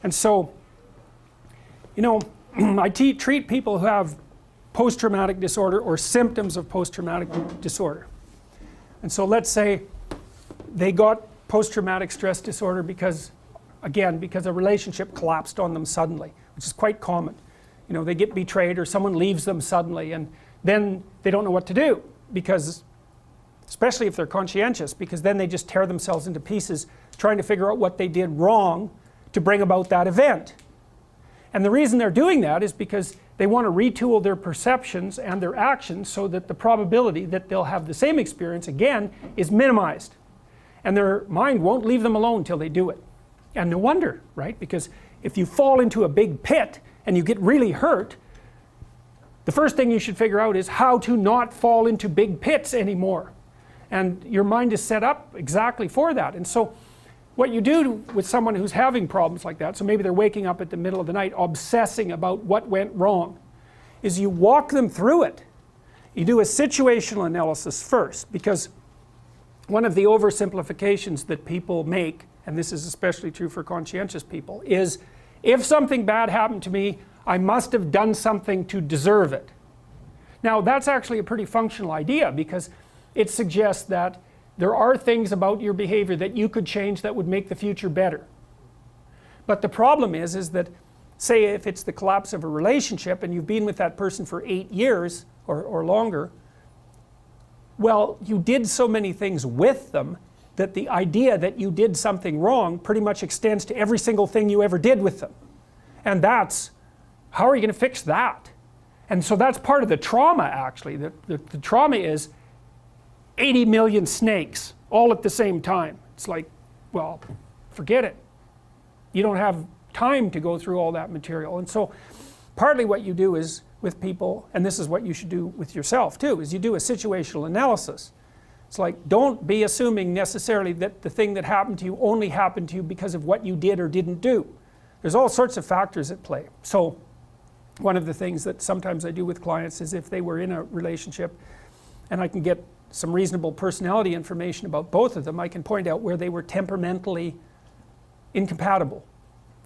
And so, you know, I treat people who have post-traumatic disorder or symptoms of post-traumatic disorder. And so let's say they got post-traumatic stress disorder because, again, because a relationship collapsed on them suddenly, which is quite common. You know, they get betrayed or someone leaves them suddenly, and then they don't know what to do, because, especially if they're conscientious, because then they just tear themselves into pieces trying to figure out what they did wrong to bring about that event. And the reason they're doing that is because they want to retool their perceptions and their actions so that the probability that they'll have the same experience again is minimized. And their mind won't leave them alone till they do it. And no wonder, right? Because if you fall into a big pit and you get really hurt, the first thing you should figure out is how to not fall into big pits anymore. And your mind is set up exactly for that. And so what you do with someone who's having problems like that, so maybe they're waking up at the middle of the night obsessing about what went wrong, is you walk them through it. You do a situational analysis first, because one of the oversimplifications that people make, and this is especially true for conscientious people, is if something bad happened to me, I must have done something to deserve it. Now that's actually a pretty functional idea, because it suggests that there are things about your behavior that you could change that would make the future better. But the problem is that, say if it's the collapse of a relationship and you've been with that person for 8 years or longer, well, you did so many things with them that the idea that you did something wrong pretty much extends to every single thing you ever did with them. And that's, how are you going to fix that? And so that's part of the trauma, actually. The trauma is 80 million snakes all at the same time. It's like, well, forget it. You don't have time to go through all that material. And so partly what you do is with people, and this is what you should do with yourself too, is you do a situational analysis. It's like, don't be assuming necessarily that the thing that happened to you only happened to you because of what you did or didn't do. There's all sorts of factors at play. So one of the things that sometimes I do with clients is if they were in a relationship and I can get some reasonable personality information about both of them, I can point out where they were temperamentally incompatible.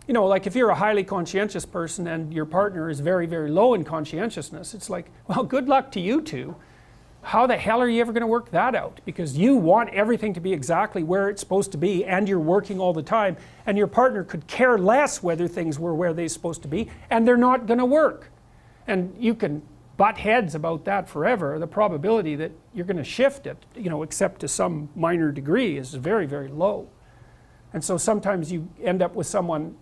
You know, like if you're a highly conscientious person and your partner is very, very low in conscientiousness, it's like, well, good luck to you two. How the hell are you ever going to work that out? Because you want everything to be exactly where it's supposed to be, and you're working all the time, and your partner could care less whether things were where they're supposed to be, and they're not going to work. And you can butt heads about that forever. The probability that you're going to shift it, you know, except to some minor degree, is very, very low. And so sometimes you end up with someone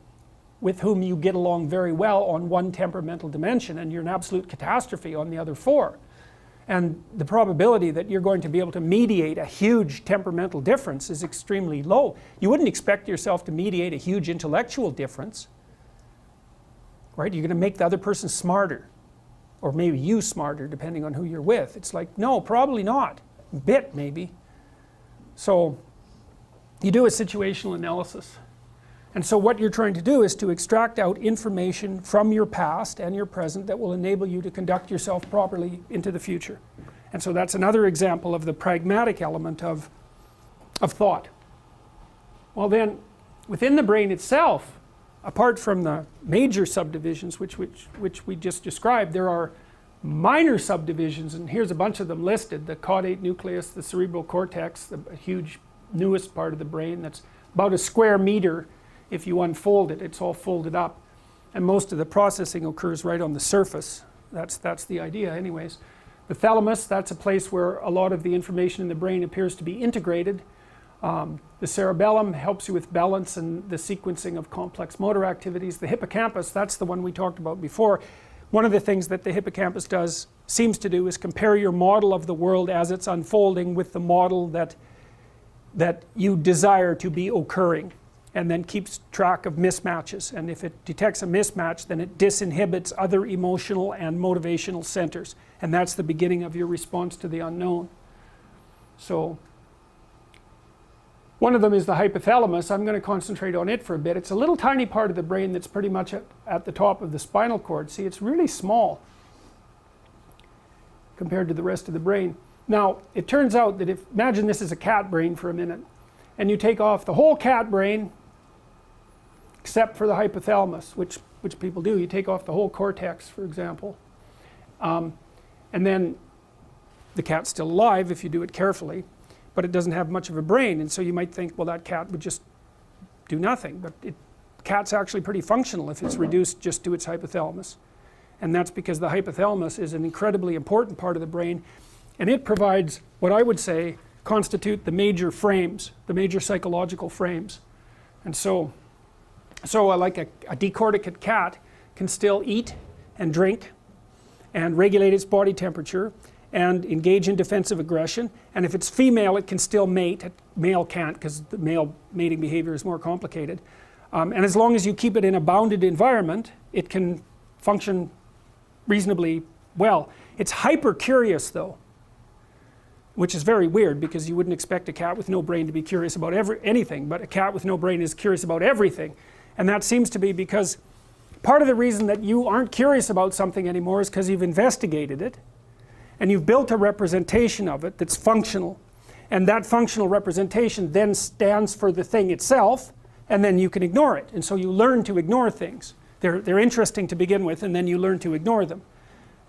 with whom you get along very well on one temperamental dimension, and you're an absolute catastrophe on the other 4. And the probability that you're going to be able to mediate a huge temperamental difference is extremely low. You wouldn't expect yourself to mediate a huge intellectual difference, right? You're going to make the other person smarter, or maybe you smarter, depending on who you're with. It's like, no, probably not. A bit, maybe. So you do a situational analysis. And so what you're trying to do is to extract out information from your past and your present that will enable you to conduct yourself properly into the future. And so that's another example of the pragmatic element of thought. Well then, within the brain itself, apart from the major subdivisions which we just described, there are minor subdivisions, and here's a bunch of them listed: the caudate nucleus, the cerebral cortex, the huge newest part of the brain that's about a square meter. If you unfold it, it's all folded up, and most of the processing occurs right on the surface. That's the idea anyways. The thalamus, that's a place where a lot of the information in the brain appears to be integrated. The cerebellum helps you with balance and the sequencing of complex motor activities. The hippocampus, that's the one we talked about before. One of the things that the hippocampus seems to do is compare your model of the world as it's unfolding with the model that you desire to be occurring, and then keeps track of mismatches. And if it detects a mismatch, then it disinhibits other emotional and motivational centers. And that's the beginning of your response to the unknown. So one of them is the hypothalamus. I'm going to concentrate on it for a bit. It's a little tiny part of the brain that's pretty much at the top of the spinal cord. See, it's really small compared to the rest of the brain. Now, it turns out that imagine this is a cat brain for a minute, and you take off the whole cat brain, except for the hypothalamus, which people do. You take off the whole cortex, for example, and then the cat's still alive if you do it carefully, but it doesn't have much of a brain, and so you might think, well, that cat would just do nothing, but cat's actually pretty functional if it's reduced just to its hypothalamus. And that's because the hypothalamus is an incredibly important part of the brain, and it provides what I would say constitute the major frames, the major psychological frames. And so like a decorticate cat can still eat and drink and regulate its body temperature and engage in defensive aggression, and if it's female it can still mate. Male can't, because the male mating behavior is more complicated. And as long as you keep it in a bounded environment, it can function reasonably well. It's hyper curious though, which is very weird, because you wouldn't expect a cat with no brain to be curious about anything, but a cat with no brain is curious about everything. And that seems to be because part of the reason that you aren't curious about something anymore is because you've investigated it and you've built a representation of it that's functional, and that functional representation then stands for the thing itself, and then you can ignore it. And so you learn to ignore things. They're interesting to begin with, and then you learn to ignore them.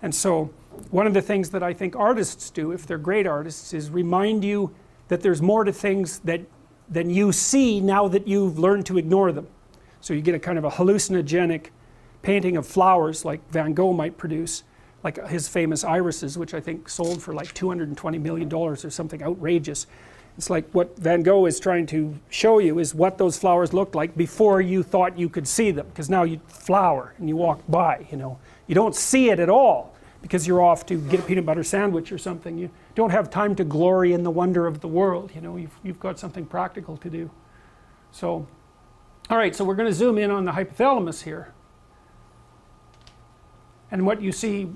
And so one of the things that I think artists do, if they're great artists, is remind you that there's more to things than you see now that you've learned to ignore them. So you get a kind of a hallucinogenic painting of flowers like Van Gogh might produce, like his famous irises, which I think sold for like $220 million or something outrageous. It's like what Van Gogh is trying to show you is what those flowers looked like before you thought you could see them, because now you flower and you walk by, you know. You don't see it at all because you're off to get a peanut butter sandwich or something. You don't have time to glory in the wonder of the world, you know. You've got something practical to do. So, all right, so we're going to zoom in on the hypothalamus here. And what you see,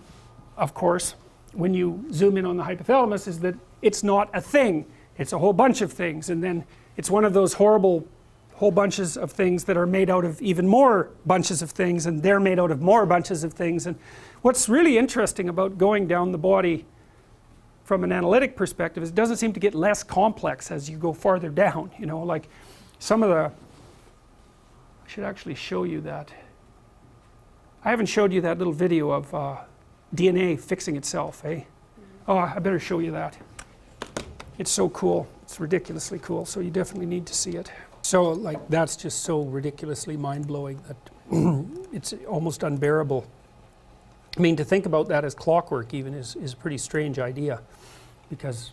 of course, when you zoom in on the hypothalamus is that it's not a thing. It's a whole bunch of things, and then it's one of those horrible whole bunches of things that are made out of even more bunches of things, and they're made out of more bunches of things. And what's really interesting about going down the body from an analytic perspective is it doesn't seem to get less complex as you go farther down, you know, like some of the, I should actually show you that. I haven't showed you that little video of DNA fixing itself, eh? Oh, I better show you that. It's so cool. It's ridiculously cool, so you definitely need to see it. So like that's just so ridiculously mind-blowing that it's almost unbearable. I mean, to think about that as clockwork even is a pretty strange idea, because,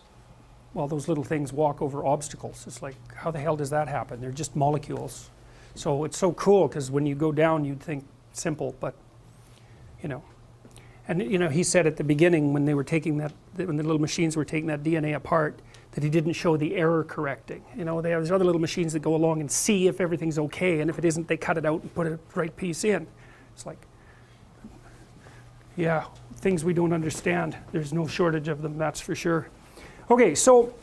well, those little things walk over obstacles. It's like, how the hell does that happen? They're just molecules. So it's so cool, because when you go down you'd think simple, but you know. And you know, he said at the beginning when they were taking that, when the little machines were taking that DNA apart, that he didn't show the error correcting. You know, there's other little machines that go along and see if everything's okay, and if it isn't, they cut it out and put a right piece in. It's like, yeah, things we don't understand. There's no shortage of them, that's for sure. Okay, so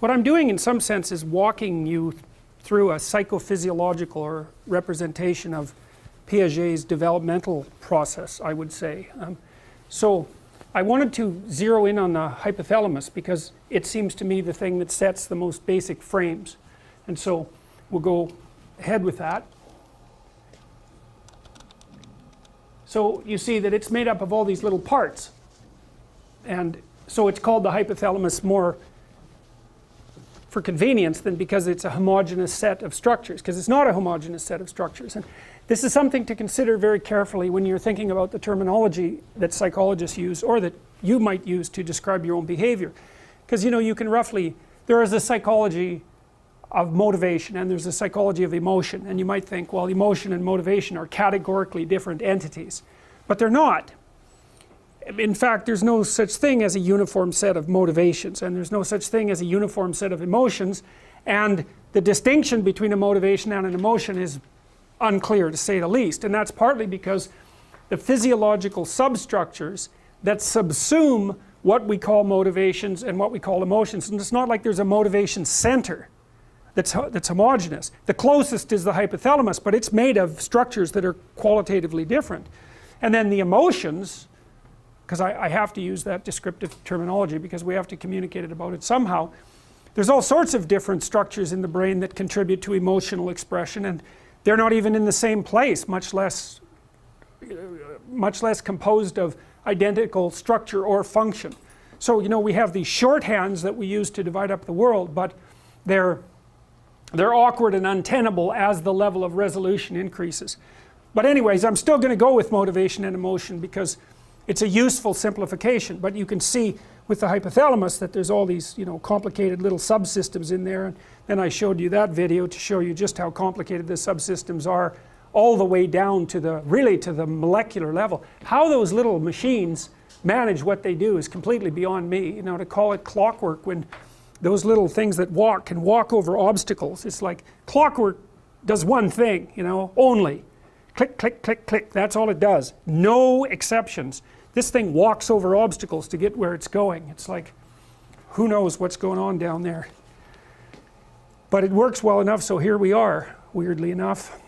what I'm doing in some sense is walking you through a psychophysiological or representation of Piaget's developmental process, I would say. So I wanted to zero in on the hypothalamus because it seems to me the thing that sets the most basic frames. And so we'll go ahead with that. So you see that it's made up of all these little parts. And so it's called the hypothalamus more for convenience than because it's a homogeneous set of structures, because it's not a homogeneous set of structures. And this is something to consider very carefully when you're thinking about the terminology that psychologists use, or that you might use to describe your own behavior. Because, you know, you can roughly, there is a psychology of motivation and there's a psychology of emotion, and you might think, well, emotion and motivation are categorically different entities, but they're not. In fact, there's no such thing as a uniform set of motivations, and there's no such thing as a uniform set of emotions, and the distinction between a motivation and an emotion is unclear, to say the least. And that's partly because the physiological substructures that subsume what we call motivations and what we call emotions, and it's not like there's a motivation center that's homogeneous. The closest is the hypothalamus, but it's made of structures that are qualitatively different. And then the emotions, because I have to use that descriptive terminology because we have to communicate about it somehow. There's all sorts of different structures in the brain that contribute to emotional expression, and they're not even in the same place, much less composed of identical structure or function. So we have these shorthands that we use to divide up the world, but they're awkward and untenable as the level of resolution increases. But anyways, I'm still going to go with motivation and emotion because it's a useful simplification. But you can see with the hypothalamus that there's all these complicated little subsystems in there, and then I showed you that video to show you just how complicated the subsystems are, all the way down to the molecular level. How those little machines manage what they do is completely beyond me. To call it clockwork when those little things that walk can walk over obstacles. It's like clockwork does one thing, only. Click, click, click, click. That's all it does. No exceptions. This thing walks over obstacles to get where it's going. It's like, who knows what's going on down there. But it works well enough, so here we are, weirdly enough.